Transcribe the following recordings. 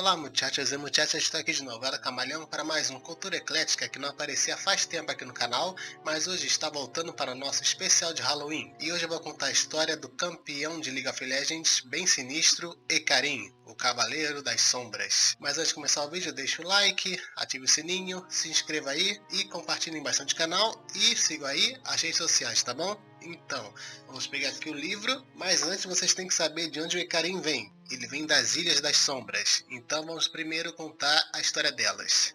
Olá, muchachos e muchachas, estou aqui de novo, Ela Camalhão, para mais um Cultura Eclética que não aparecia faz tempo aqui no canal, mas hoje está voltando para o nosso especial de Halloween. E hoje eu vou contar a história do campeão de League of Legends, bem sinistro, Hecarim, o Cavaleiro das Sombras. Mas antes de começar o vídeo, deixa o like, ative o sininho, se inscreva aí e compartilhem bastante o canal e sigam aí as redes sociais, tá bom? Então, vamos pegar aqui o livro, mas antes vocês têm que saber de onde o Hecarim vem. Ele vem das Ilhas das Sombras, então vamos primeiro contar a história delas.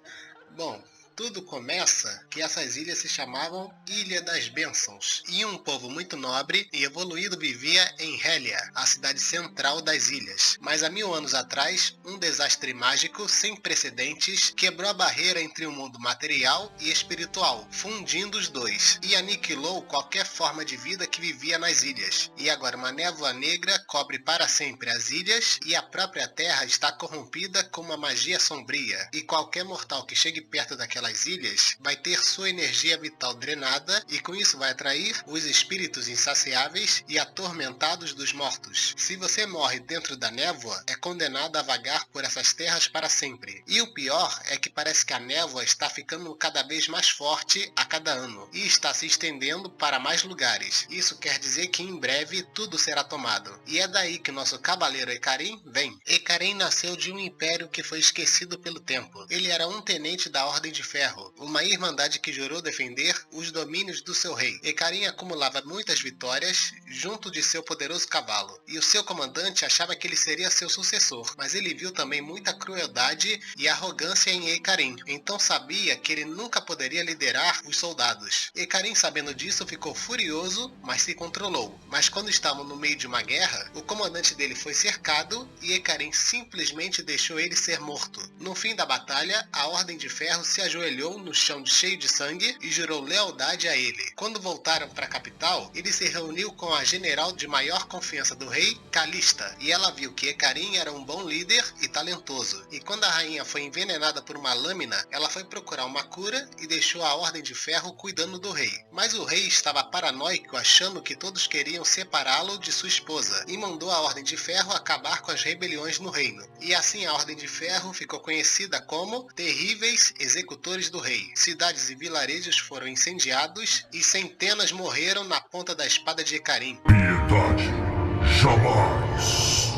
Bom, tudo começa que essas ilhas se chamavam Ilha das Bênçãos, e um povo muito nobre e evoluído vivia em Hélia, a cidade central das ilhas. Mas há 1000 anos atrás, um desastre mágico sem precedentes quebrou a barreira entre o mundo material e espiritual, fundindo os dois, e aniquilou qualquer forma de vida que vivia nas ilhas. E agora uma névoa negra cobre para sempre as ilhas, e a própria terra está corrompida com uma magia sombria, e qualquer mortal que chegue perto daquela ilhas vai ter sua energia vital drenada e com isso vai atrair os espíritos insaciáveis e atormentados dos mortos. Se você morre dentro da névoa, é condenado a vagar por essas terras para sempre. E o pior é que parece que a névoa está ficando cada vez mais forte a cada ano e está se estendendo para mais lugares. Isso quer dizer que em breve tudo será tomado. E é daí que nosso cavaleiro Hecarim vem. Hecarim nasceu de um império que foi esquecido pelo tempo. Ele era um tenente da Ordem de Ferro, uma irmandade que jurou defender os domínios do seu rei. Hecarim acumulava muitas vitórias junto de seu poderoso cavalo, e o seu comandante achava que ele seria seu sucessor, mas ele viu também muita crueldade e arrogância em Hecarim, então sabia que ele nunca poderia liderar os soldados. Hecarim, sabendo disso, ficou furioso, mas se controlou. Mas quando estavam no meio de uma guerra, o comandante dele foi cercado e Hecarim simplesmente deixou ele ser morto. No fim da batalha, a Ordem de Ferro se ajoelhou no chão cheio de sangue e jurou lealdade a ele. Quando voltaram para a capital, ele se reuniu com a general de maior confiança do rei, Calista, e ela viu que Hecarim era um bom líder e talentoso. E quando a rainha foi envenenada por uma lâmina, ela foi procurar uma cura e deixou a Ordem de Ferro cuidando do rei. Mas o rei estava paranoico, achando que todos queriam separá-lo de sua esposa, e mandou a Ordem de Ferro acabar com as rebeliões no reino. E assim a Ordem de Ferro ficou conhecida como Terríveis Executores do Rei. Cidades e vilarejos foram incendiados e centenas morreram na ponta da espada de Hecarim. Piedade, jamais.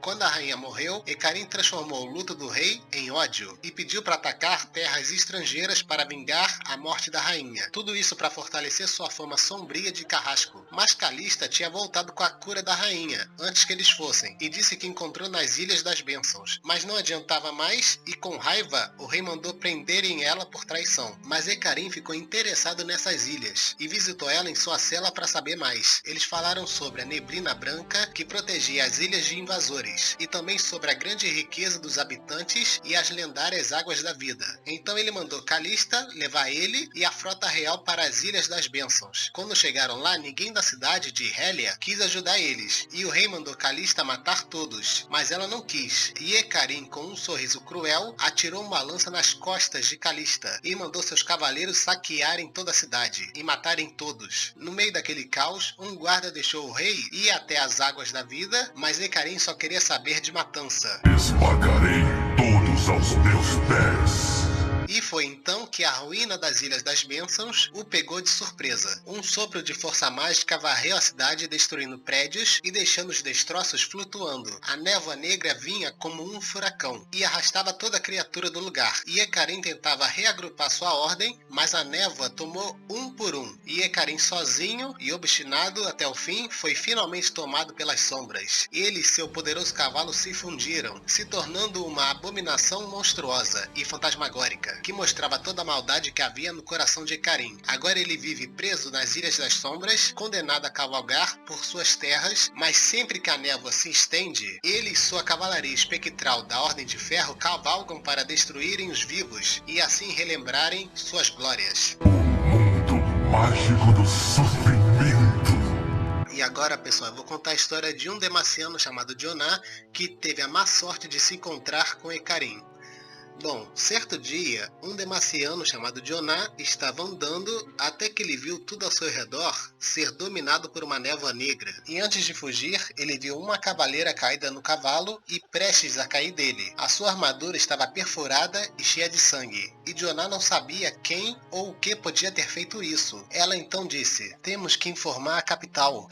Quando a rainha morreu, Hecarim transformou o luto do rei em ódio e pediu para atacar terras estrangeiras para vingar a morte da rainha. Tudo isso para fortalecer sua fama sombria de carrasco. Mas Calista tinha voltado com a cura da rainha, antes que eles fossem, e disse que encontrou nas Ilhas das Bênçãos. Mas não adiantava mais e com raiva, o rei mandou prenderem ela por traição. Mas Hecarim ficou interessado nessas ilhas e visitou ela em sua cela para saber mais. Eles falaram sobre a neblina branca que protegia as ilhas de invasores, e também sobre a grande riqueza dos habitantes e as lendárias águas da vida. Então ele mandou Calista levar ele e a frota real para as Ilhas das Bênçãos. Quando chegaram lá, ninguém da cidade de Hélia quis ajudar eles, e o rei mandou Calista matar todos, mas ela não quis. E Hecarim, com um sorriso cruel, atirou uma lança nas costas de Calista e mandou seus cavaleiros saquearem toda a cidade e matarem todos. No meio daquele caos, um guarda deixou o rei ir até as águas da vida, mas Hecarim só queria saber de matança. Esmagarei todos aos meus pés. E foi então que a ruína das Ilhas das Bênçãos o pegou de surpresa. Um sopro de força mágica varreu a cidade, destruindo prédios e deixando os destroços flutuando. A névoa negra vinha como um furacão e arrastava toda criatura do lugar. E Hecarim tentava reagrupar sua ordem, mas a névoa tomou um por um. E Hecarim, sozinho e obstinado até o fim, foi finalmente tomado pelas sombras. Ele e seu poderoso cavalo se fundiram, se tornando uma abominação monstruosa e fantasmagórica, que mostrava toda a maldade que havia no coração de Hecarim. Agora ele vive preso nas Ilhas das Sombras, condenado a cavalgar por suas terras, mas sempre que a névoa se estende, ele e sua cavalaria espectral da Ordem de Ferro cavalgam para destruírem os vivos e assim relembrarem suas glórias. O mundo mágico do sofrimento. E agora, pessoal, eu vou contar a história de um demaciano chamado Dioná, que teve a má sorte de se encontrar com Hecarim. Bom, certo dia, um demaciano chamado Joná estava andando até que ele viu tudo ao seu redor ser dominado por uma névoa negra. E antes de fugir, ele viu uma cavaleira caída no cavalo e prestes a cair dele. A sua armadura estava perfurada e cheia de sangue, e Joná não sabia quem ou o que podia ter feito isso. Ela então disse: "Temos que informar a capital.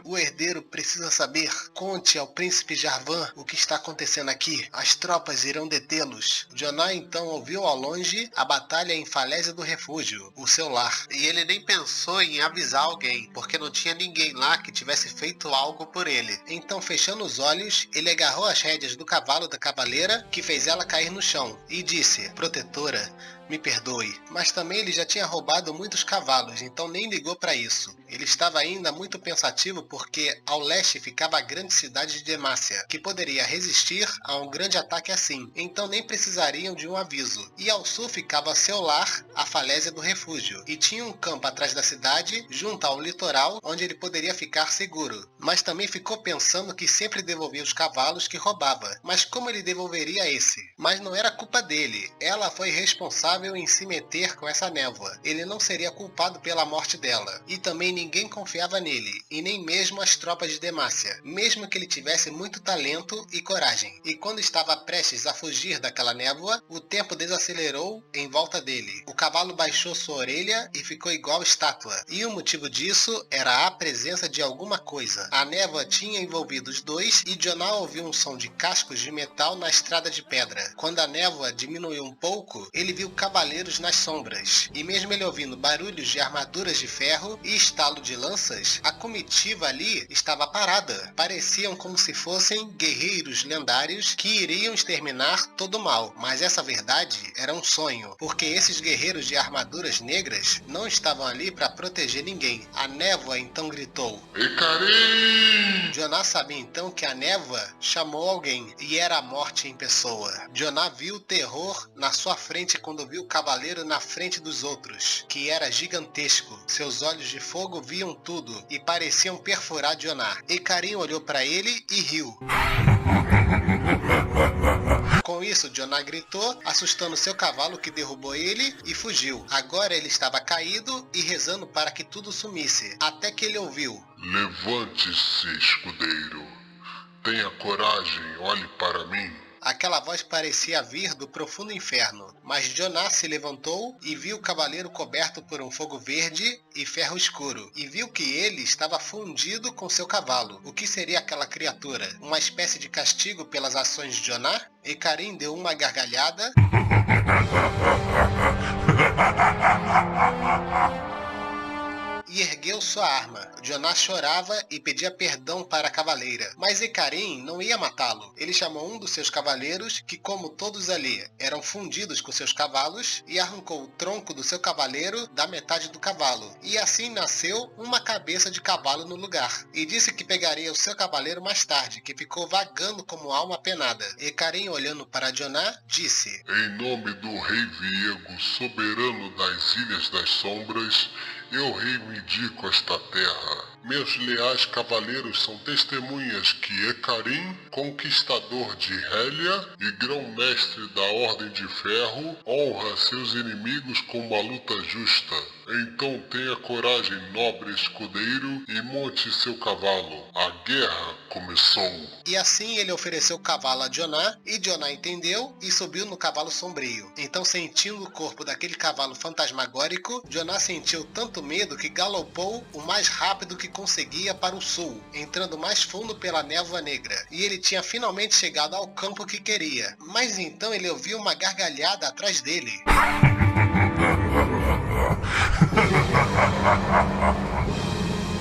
O herdeiro precisa saber. Conte ao príncipe Jarvan o que está acontecendo aqui. As tropas irão detê-los." Joná então ouviu ao longe a batalha em Falésia do Refúgio, o seu lar. E ele nem pensou em avisar alguém, porque não tinha ninguém lá que tivesse feito algo por ele. Então, fechando os olhos, ele agarrou as rédeas do cavalo da cavaleira, que fez ela cair no chão, e disse: "Protetora, me perdoe." Mas também ele já tinha roubado muitos cavalos, então nem ligou para isso. Ele estava ainda muito pensativo porque ao leste ficava a grande cidade de Demácia, que poderia resistir a um grande ataque assim, então nem precisariam de um aviso. E ao sul ficava seu lar, a Falésia do Refúgio, e tinha um campo atrás da cidade, junto ao litoral, onde ele poderia ficar seguro. Mas também ficou pensando que sempre devolvia os cavalos que roubava. Mas como ele devolveria esse? Mas não era culpa dele. Ela foi responsável em se meter com essa névoa. Ele não seria culpado pela morte dela. E também ninguém confiava nele, e nem mesmo as tropas de Demácia, mesmo que ele tivesse muito talento e coragem. E quando estava prestes a fugir daquela névoa, o tempo desacelerou em volta dele. O cavalo baixou sua orelha e ficou igual estátua. E o motivo disso era a presença de alguma coisa. A névoa tinha envolvido os dois e Joná ouviu um som de cascos de metal na estrada de pedra. Quando a névoa diminuiu um pouco, ele viu cavaleiros nas sombras. E mesmo ele ouvindo barulhos de armaduras de ferro e estalo de lanças, a comitiva ali estava parada. Pareciam como se fossem guerreiros lendários que iriam exterminar todo o mal. Mas essa verdade era um sonho, porque esses guerreiros de armaduras negras não estavam ali para proteger ninguém. A névoa então gritou: Ikarim! Joná sabia então que a névoa chamou alguém, e era a morte em pessoa. Joná viu o terror na sua frente quando viu o cavaleiro na frente dos outros, que era gigantesco. Seus olhos de fogo viam tudo e pareciam perfurar Joná. Ikarim olhou para ele e riu. Com isso, Joná gritou, assustando seu cavalo que derrubou ele e fugiu. Agora ele estava caído e rezando para que tudo sumisse, até que ele ouviu: Levante-se, escudeiro. Tenha coragem, olhe para mim. Aquela voz parecia vir do profundo inferno, mas Joná se levantou e viu o cavaleiro coberto por um fogo verde e ferro escuro, e viu que ele estava fundido com seu cavalo. O que seria aquela criatura? Uma espécie de castigo pelas ações de Joná? Ikarim deu uma gargalhada e ergueu sua arma. Joná chorava e pedia perdão para a cavaleira, mas Ikarim não ia matá-lo. Ele chamou um dos seus cavaleiros, que como todos ali eram fundidos com seus cavalos, e arrancou o tronco do seu cavaleiro da metade do cavalo. E assim nasceu uma cabeça de cavalo no lugar. E disse que pegaria o seu cavaleiro mais tarde, que ficou vagando como alma penada. Ikarim, olhando para Joná, disse: Em nome do rei Viego, soberano das Ilhas das Sombras, eu reivindico esta terra. Meus leais cavaleiros são testemunhas que Ikarim, conquistador de Hélia e grão-mestre da Ordem de Ferro, honra seus inimigos com uma luta justa. Então tenha coragem, nobre escudeiro, e monte seu cavalo. A guerra começou. E assim ele ofereceu o cavalo a Joná, e Joná entendeu e subiu no cavalo sombrio. Então, sentindo o corpo daquele cavalo fantasmagórico, Joná sentiu tanto medo que galopou o mais rápido que conseguia para o sul, entrando mais fundo pela névoa negra. E ele tinha finalmente chegado ao campo que queria. Mas então ele ouviu uma gargalhada atrás dele.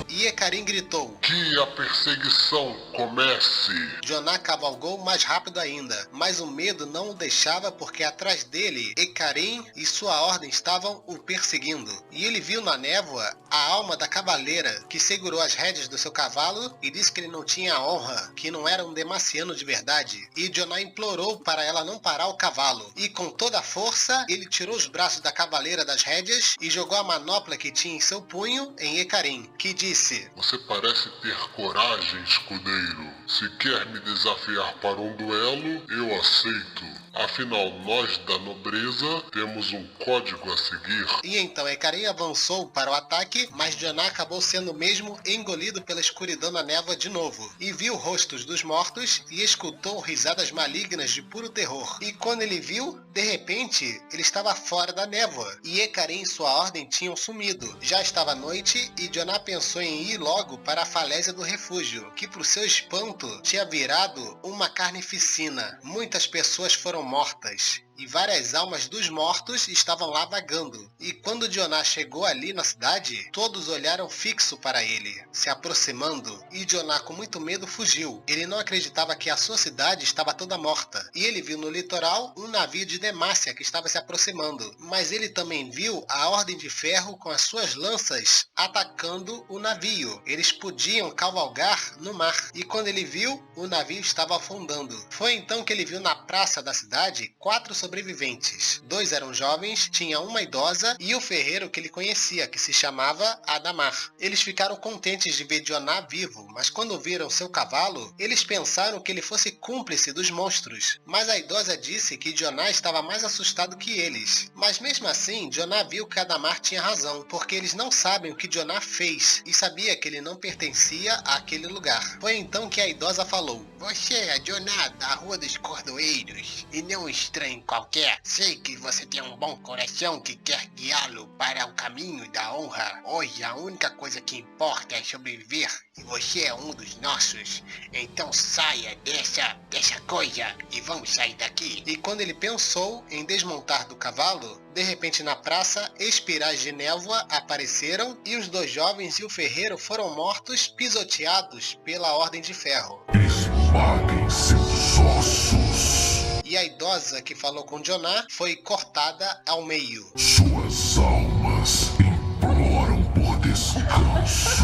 E Ikarim gritou: Que a perseguição comece! Joná cavalgou mais rápido ainda, mas o medo não o deixava porque atrás dele, Ikarim e sua ordem estavam o perseguindo. E ele viu na névoa a alma da cavaleira, que segurou as rédeas do seu cavalo e disse que ele não tinha honra, que não era um demaciano de verdade. E Joná implorou para ela não parar o cavalo. E com toda a força, ele tirou os braços da cavaleira das rédeas e jogou a manopla que tinha em seu punho em Ikarim, que disse: Você parece ter coragem, escudeiro. Se quer me desafiar para um duelo, eu aceito. Afinal, nós da nobreza temos um código a seguir. E então Hecarim avançou para o ataque, mas Joná acabou sendo mesmo engolido pela escuridão na névoa de novo, e viu rostos dos mortos e escutou risadas malignas de puro terror. E quando ele viu, de repente, ele estava fora da névoa, e Hecarim e sua ordem tinham sumido. Já estava noite e Joná pensou em ir logo para a falésia do refúgio, que por seu espanto tinha virado uma carnificina. Muitas pessoas foram mortas e várias almas dos mortos estavam lá vagando. E quando Joná chegou ali na cidade, todos olharam fixo para ele, se aproximando, e Joná com muito medo fugiu. Ele não acreditava que a sua cidade estava toda morta, e ele viu no litoral um navio de Demácia que estava se aproximando, mas ele também viu a Ordem de Ferro com as suas lanças atacando o navio. Eles podiam cavalgar no mar, e quando ele viu, o navio estava afundando. Foi então que ele viu na praça da cidade 4 sobreviventes. 2 eram jovens, tinha uma idosa e o ferreiro que ele conhecia, que se chamava Adamar. Eles ficaram contentes de ver Joná vivo, mas quando viram seu cavalo, eles pensaram que ele fosse cúmplice dos monstros. Mas a idosa disse que Joná estava mais assustado que eles. Mas mesmo assim, Joná viu que Adamar tinha razão, porque eles não sabem o que Joná fez e sabia que ele não pertencia àquele lugar. Foi então que a idosa falou: "Você é Joná da Rua dos Cordoeiros e não um estranho qualquer. Sei que você tem um bom coração que quer guiá-lo para o caminho da honra. Hoje a única coisa que importa é sobreviver e você é um dos nossos. Então saia dessa coisa e vamos sair daqui." E quando ele pensou em desmontar do cavalo, de repente na praça, espirais de névoa apareceram e os 2 jovens e o ferreiro foram mortos, pisoteados pela Ordem de Ferro. Esmaguem seus ossos. E a idosa que falou com Joná foi cortada ao meio. Suas almas imploram por descanso.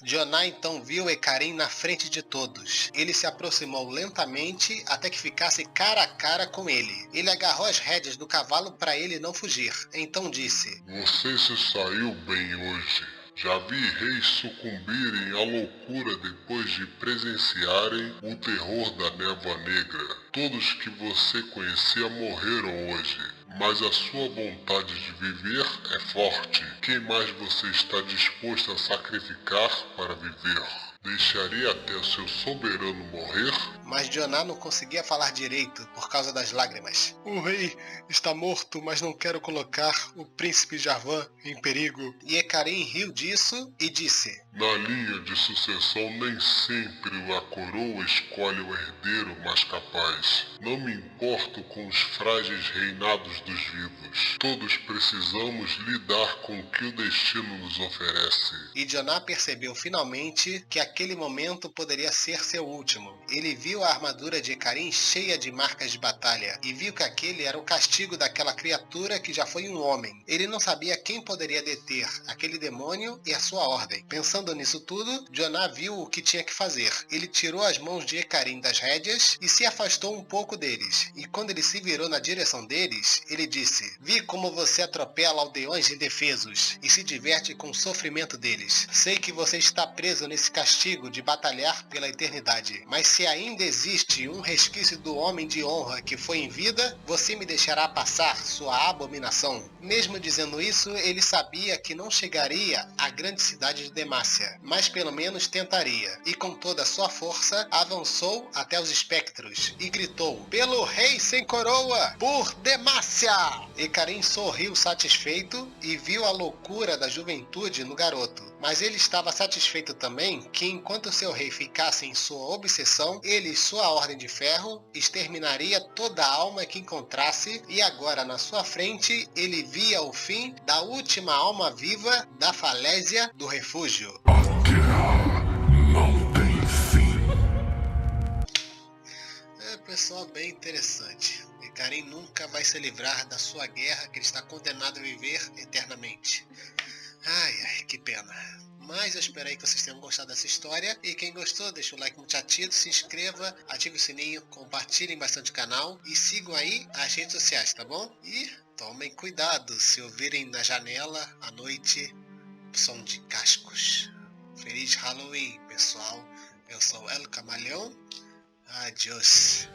Joná então viu Hecarim na frente de todos. Ele se aproximou lentamente até que ficasse cara a cara com ele. Ele agarrou as rédeas do cavalo para ele não fugir. Então disse: Você se saiu bem hoje. Já vi reis sucumbirem à loucura depois de presenciarem o terror da névoa negra. Todos que você conhecia morreram hoje, mas a sua vontade de viver é forte. Quem mais você está disposto a sacrificar para viver? Deixaria até o seu soberano morrer? Mas Joná não conseguia falar direito por causa das lágrimas. O rei está morto, mas não quero colocar o príncipe Jarvan em perigo. E Hecarim riu disso e disse: Na linha de sucessão nem sempre a coroa escolhe o herdeiro mais capaz. Não me importo com os frágeis reinados dos vivos. Todos precisamos lidar com o que o destino nos oferece. E Joná percebeu finalmente que aquele momento poderia ser seu último. Ele viu a armadura de Hecarim cheia de marcas de batalha e viu que aquele era o castigo daquela criatura que já foi um homem. Ele não sabia quem poderia deter aquele demônio e a sua ordem. Pensando nisso tudo, Joná viu o que tinha que fazer. Ele tirou as mãos de Hecarim das rédeas e se afastou um pouco deles. E quando ele se virou na direção deles, ele disse: Vi como você atropela aldeões indefesos e se diverte com o sofrimento deles. Sei que você está preso nesse castigo de batalhar pela eternidade. Mas se ainda existe um resquício do homem de honra que foi em vida, você me deixará passar sua abominação. Mesmo dizendo isso, ele sabia que não chegaria à grande cidade de Demácia, mas pelo menos tentaria. E com toda a sua força, avançou até os espectros e gritou: Pelo rei sem coroa, por Demácia! Hecarim sorriu satisfeito e viu a loucura da juventude no garoto. Mas ele estava satisfeito também que, enquanto seu rei ficasse em sua obsessão, ele e sua Ordem de Ferro exterminaria toda a alma que encontrasse, e agora na sua frente ele via o fim da última alma viva da falésia do refúgio. A guerra não tem fim. É, pessoal, bem interessante. Hecarim nunca vai se livrar da sua guerra que ele está condenado a viver eternamente. Ai, que pena. Mas eu espero aí que vocês tenham gostado dessa história. E quem gostou, deixa o like muito ativo, se inscreva, ative o sininho, compartilhem bastante o canal e sigam aí as redes sociais, tá bom? E tomem cuidado se ouvirem na janela à noite som de cascos. Feliz Halloween, pessoal. Eu sou El Camaleão. Adiós.